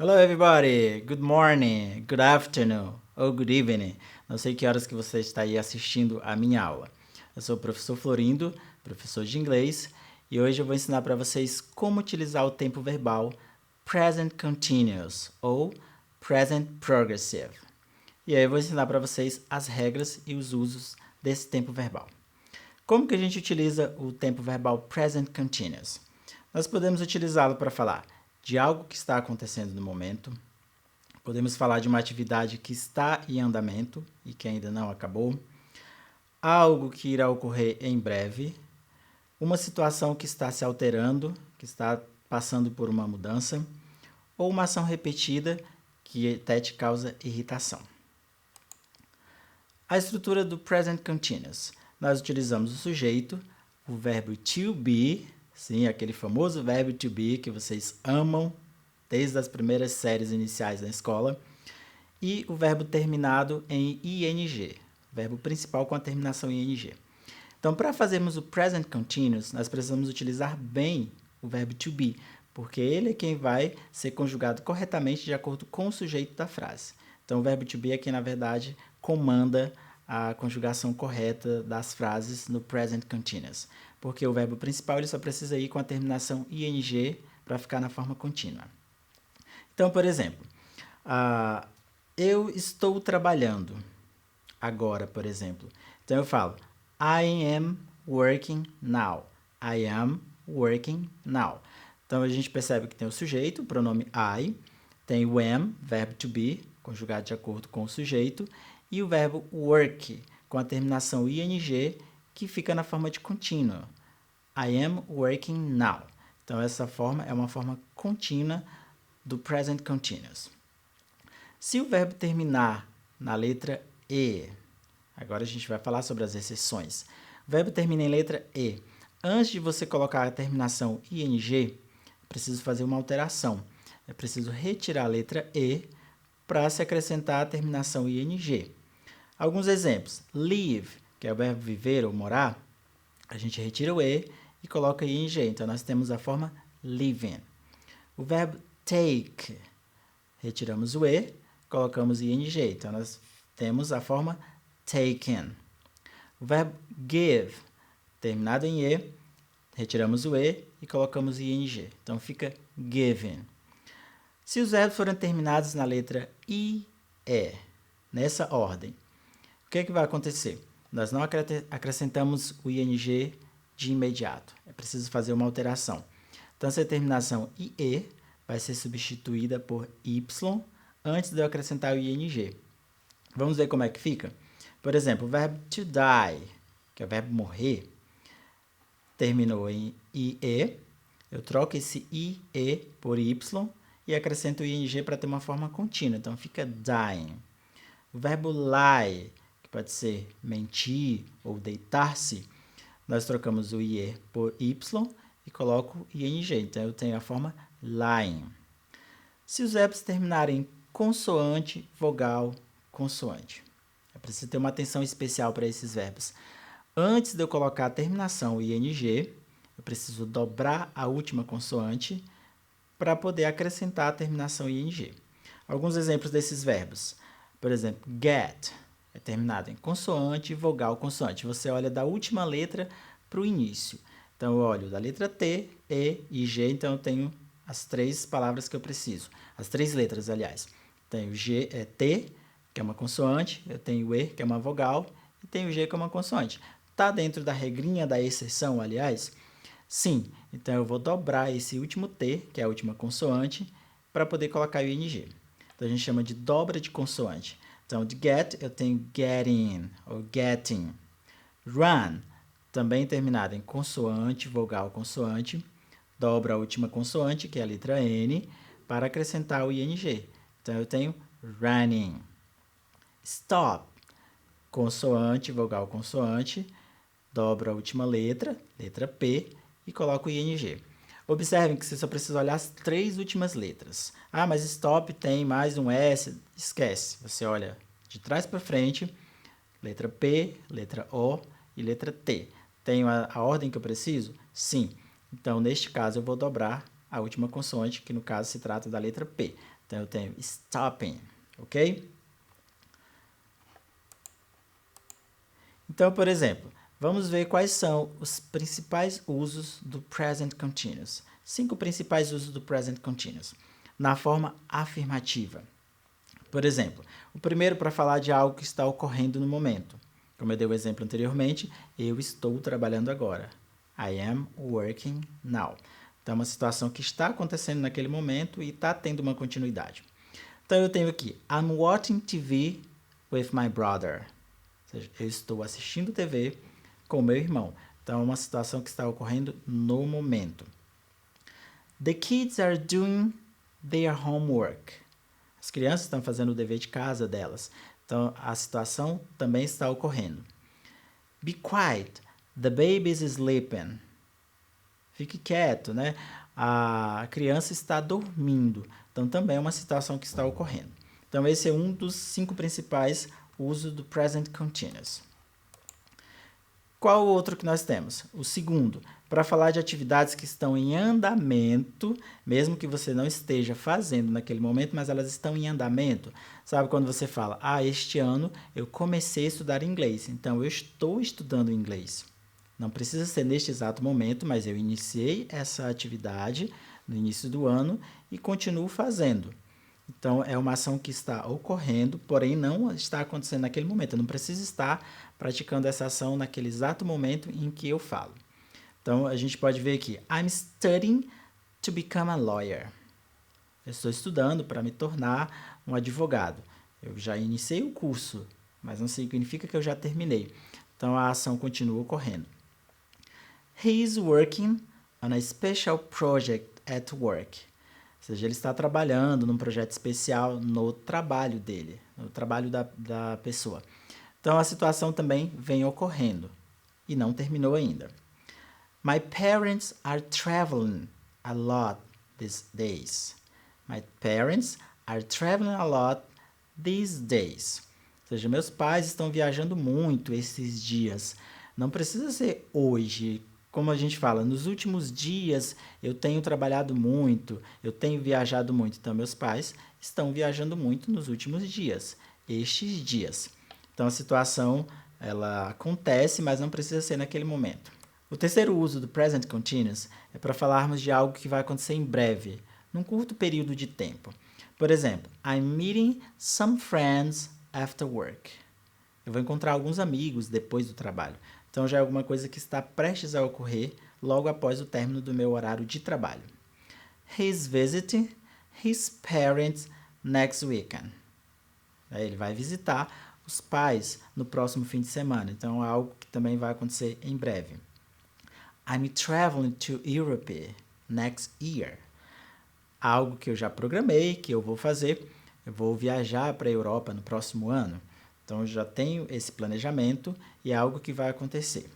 Hello everybody, good morning, good afternoon ou good evening. Não sei que horas que você está aí assistindo a minha aula. Eu sou o professor Florindo, professor de inglês, e hoje eu vou ensinar para vocês como utilizar o tempo verbal present continuous ou present progressive. E aí eu vou ensinar para vocês as regras e os usos desse tempo verbal. Como que a gente utiliza o tempo verbal present continuous? Nós podemos utilizá-lo para falar de algo que está acontecendo no momento, podemos falar de uma atividade que está em andamento e que ainda não acabou, algo que irá ocorrer em breve, uma situação que está se alterando, que está passando por uma mudança, ou uma ação repetida que até te causa irritação. A estrutura do present continuous. Nós utilizamos o sujeito, o verbo to be, sim, aquele famoso verbo to be que vocês amam desde as primeiras séries iniciais da escola, e o verbo terminado em ing, verbo principal com a terminação em ing. Então, para fazermos o present continuous, nós precisamos utilizar bem o verbo to be, porque ele é quem vai ser conjugado corretamente de acordo com o sujeito da frase. Então, o verbo to be é quem, na verdade, comanda a conjugação correta das frases no present continuous, porque o verbo principal ele só precisa ir com a terminação ing para ficar na forma contínua. Então, por exemplo, eu estou trabalhando agora, por exemplo. Então, eu falo I am working now. I am working now. Então, a gente percebe que tem o sujeito, o pronome I, tem o am, verbo to be, conjugado de acordo com o sujeito, e o verbo work, com a terminação ing, que fica na forma de contínuo. I am working now. Então, essa forma é uma forma contínua do present continuous. Se o verbo terminar na letra E, agora a gente vai falar sobre as exceções. O verbo termina em letra E. Antes de você colocar a terminação ing, é preciso fazer uma alteração. É preciso retirar a letra E para se acrescentar a terminação ing. Alguns exemplos. Live, que é o verbo viver ou morar, a gente retira o E e coloca ing. Então, nós temos a forma living. O verbo take, retiramos o E, colocamos ing. Então, nós temos a forma taken. O verbo give, terminado em E, retiramos o E e colocamos ing. Então, fica given. Se os verbos forem terminados na letra IE, nessa ordem, o que vai acontecer? Nós não acrescentamos o ing de imediato. É preciso fazer uma alteração. Então, essa terminação IE vai ser substituída por Y antes de eu acrescentar o ing. Vamos ver como é que fica? Por exemplo, o verbo to die, que é o verbo morrer, terminou em IE. Eu troco esse IE por Y e acrescento o ing para ter uma forma contínua. Então, fica dying. O verbo lie, que pode ser mentir ou deitar-se, nós trocamos o IE por Y e coloco ing. Então, eu tenho a forma lying. Se os verbos terminarem em consoante, vogal, consoante, é preciso ter uma atenção especial para esses verbos. Antes de eu colocar a terminação ing, eu preciso dobrar a última consoante para poder acrescentar a terminação ing. Alguns exemplos desses verbos. Por exemplo, get é terminado em consoante, vogal, consoante. Você olha da última letra para o início. Então, eu olho da letra T, E e G, então eu tenho as três palavras que eu preciso. As três letras, aliás. Tenho T, que é uma consoante, eu tenho E, que é uma vogal, e tenho G, que é uma consoante. Está dentro da regrinha da exceção, aliás? Sim, então eu vou dobrar esse último T, que é a última consoante, para poder colocar o ing. Então, a gente chama de dobra de consoante. Então, de get, eu tenho getting ou getting. Run, também terminado em consoante, vogal, consoante. Dobra a última consoante, que é a letra N, para acrescentar o ing. Então, eu tenho running. Stop, consoante, vogal, consoante. Dobro a última letra P, e coloco o ing. Observem que você só precisa olhar as três últimas letras. Ah, mas stop tem mais um S. Esquece. Você olha de trás para frente, letra P, letra O e letra T. Tenho a ordem que eu preciso? Sim. Então, neste caso, eu vou dobrar a última consoante, que no caso se trata da letra P. Então, eu tenho stopping, ok? Então, por exemplo, vamos ver quais são os principais usos do present continuous. 5 principais usos do present continuous. Na forma afirmativa. Por exemplo, o primeiro para falar de algo que está ocorrendo no momento. Como eu dei o exemplo anteriormente, eu estou trabalhando agora. I am working now. Então, é uma situação que está acontecendo naquele momento e está tendo uma continuidade. Então, eu tenho aqui, I'm watching TV with my brother. Ou seja, eu estou assistindo TV com meu irmão. Então, é uma situação que está ocorrendo no momento. The kids are doing their homework. As crianças estão fazendo o dever de casa delas. Então, a situação também está ocorrendo. Be quiet. The baby is sleeping. Fique quieto, né? A criança está dormindo. Então, também é uma situação que está ocorrendo. Então, esse é um dos 5 principais usos do present continuous. Qual o outro que nós temos? O segundo, para falar de atividades que estão em andamento, mesmo que você não esteja fazendo naquele momento, mas elas estão em andamento. Sabe quando você fala, este ano eu comecei a estudar inglês, então eu estou estudando inglês. Não precisa ser neste exato momento, mas eu iniciei essa atividade no início do ano e continuo fazendo. Então, é uma ação que está ocorrendo, porém não está acontecendo naquele momento. Eu não preciso estar praticando essa ação naquele exato momento em que eu falo. Então, a gente pode ver aqui, I'm studying to become a lawyer. Eu estou estudando para me tornar um advogado. Eu já iniciei o curso, mas não significa que eu já terminei. Então, a ação continua ocorrendo. He is working on a special project at work. Ou seja, ele está trabalhando num projeto especial no trabalho dele, no trabalho da pessoa. Então, a situação também vem ocorrendo e não terminou ainda. My parents are traveling a lot these days. My parents are traveling a lot these days. Ou seja, meus pais estão viajando muito esses dias. Não precisa ser hoje. Como a gente fala, nos últimos dias eu tenho trabalhado muito, eu tenho viajado muito. Então, meus pais estão viajando muito nos últimos dias, estes dias. Então, a situação ela acontece, mas não precisa ser naquele momento. O terceiro uso do present continuous é para falarmos de algo que vai acontecer em breve, num curto período de tempo. Por exemplo, I'm meeting some friends after work. Eu vou encontrar alguns amigos depois do trabalho. Então, já é alguma coisa que está prestes a ocorrer logo após o término do meu horário de trabalho. He's visiting his parents next weekend. Ele vai visitar os pais no próximo fim de semana. Então, é algo que também vai acontecer em breve. I'm traveling to Europe next year. Algo que eu já programei, que eu vou fazer. Eu vou viajar para a Europa no próximo ano. Então, eu já tenho esse planejamento e é algo que vai acontecer.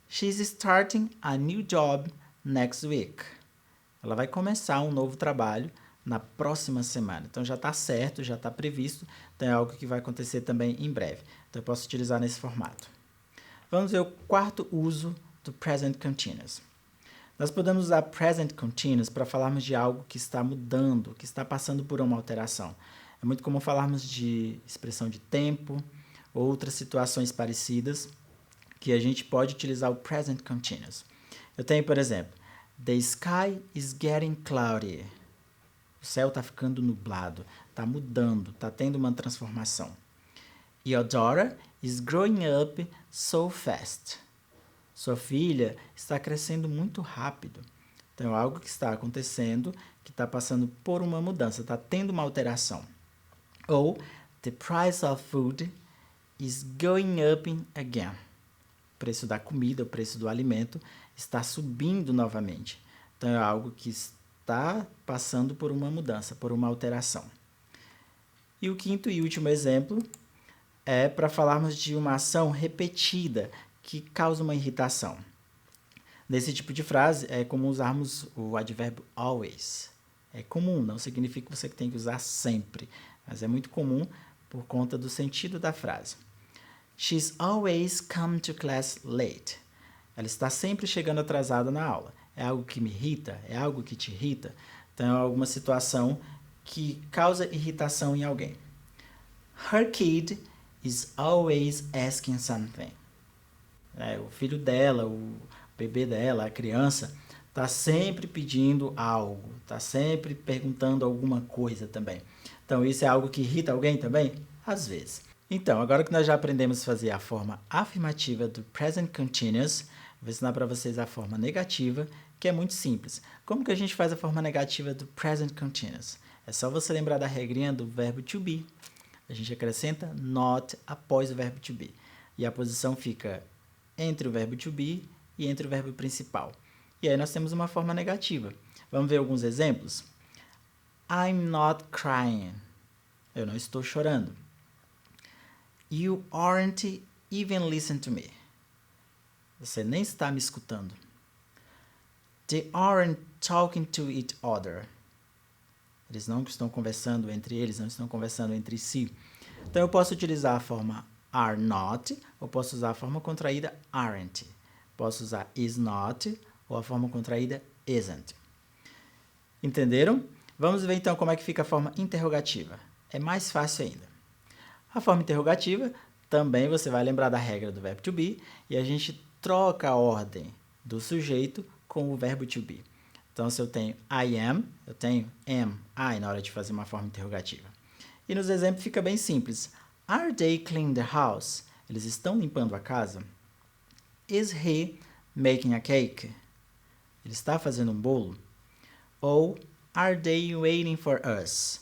She's starting a new job next week. Ela vai começar um novo trabalho na próxima semana. Então, já está certo, já está previsto. Então, é algo que vai acontecer também em breve. Então, eu posso utilizar nesse formato. Vamos ver o quarto uso do present continuous. Nós podemos usar present continuous para falarmos de algo que está mudando, que está passando por uma alteração. É muito comum falarmos de expressão de tempo, outras situações parecidas, que a gente pode utilizar o present continuous. Eu tenho, por exemplo, the sky is getting cloudy. O céu está ficando nublado, está mudando, está tendo uma transformação. Your daughter is growing up so fast. Sua filha está crescendo muito rápido. Então, é algo que está acontecendo, que está passando por uma mudança, está tendo uma alteração. Ou, the price of food is going up again. O preço da comida, o preço do alimento está subindo novamente. Então, é algo que está passando por uma mudança, por uma alteração. E o quinto e último exemplo é para falarmos de uma ação repetida que causa uma irritação. Nesse tipo de frase, é comum usarmos o advérbio always. É comum, não significa que você tem que usar sempre, mas é muito comum por conta do sentido da frase. She's always come to class late. Ela está sempre chegando atrasada na aula. É algo que me irrita? É algo que te irrita? Então, é alguma situação que causa irritação em alguém. Her kid is always asking something. O filho dela, o bebê dela, a criança, está sempre pedindo algo, está sempre perguntando alguma coisa também. Então, isso é algo que irrita alguém também? Às vezes. Então, agora que nós já aprendemos a fazer a forma afirmativa do present continuous, vou ensinar para vocês a forma negativa, que é muito simples. Como que a gente faz a forma negativa do present continuous? É só você lembrar da regrinha do verbo to be. A gente acrescenta not após o verbo to be. E a posição fica entre o verbo to be e entre o verbo principal. E aí nós temos uma forma negativa. Vamos ver alguns exemplos? I'm not crying. Eu não estou chorando. You aren't even listening to me. Você nem está me escutando. They aren't talking to each other. Eles não estão conversando entre eles, não estão conversando entre si. Então eu posso utilizar a forma are not, ou posso usar a forma contraída aren't. Posso usar is not, ou a forma contraída isn't. Entenderam? Vamos ver então como é que fica a forma interrogativa. É mais fácil ainda. A forma interrogativa, também você vai lembrar da regra do verbo to be, e a gente troca a ordem do sujeito com o verbo to be. Então, se eu tenho I am, eu tenho am, I na hora de fazer uma forma interrogativa. E nos exemplos fica bem simples. Are they cleaning the house? Eles estão limpando a casa? Is he making a cake? Ele está fazendo um bolo? Ou are they waiting for us?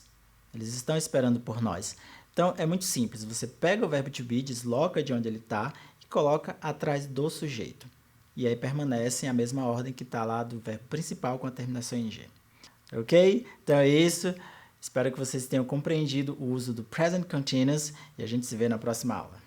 Eles estão esperando por nós. Então, é muito simples. Você pega o verbo to be, desloca de onde ele está e coloca atrás do sujeito. E aí permanece a mesma ordem que está lá do verbo principal com a terminação em G. Ok? Então é isso. Espero que vocês tenham compreendido o uso do present continuous e a gente se vê na próxima aula.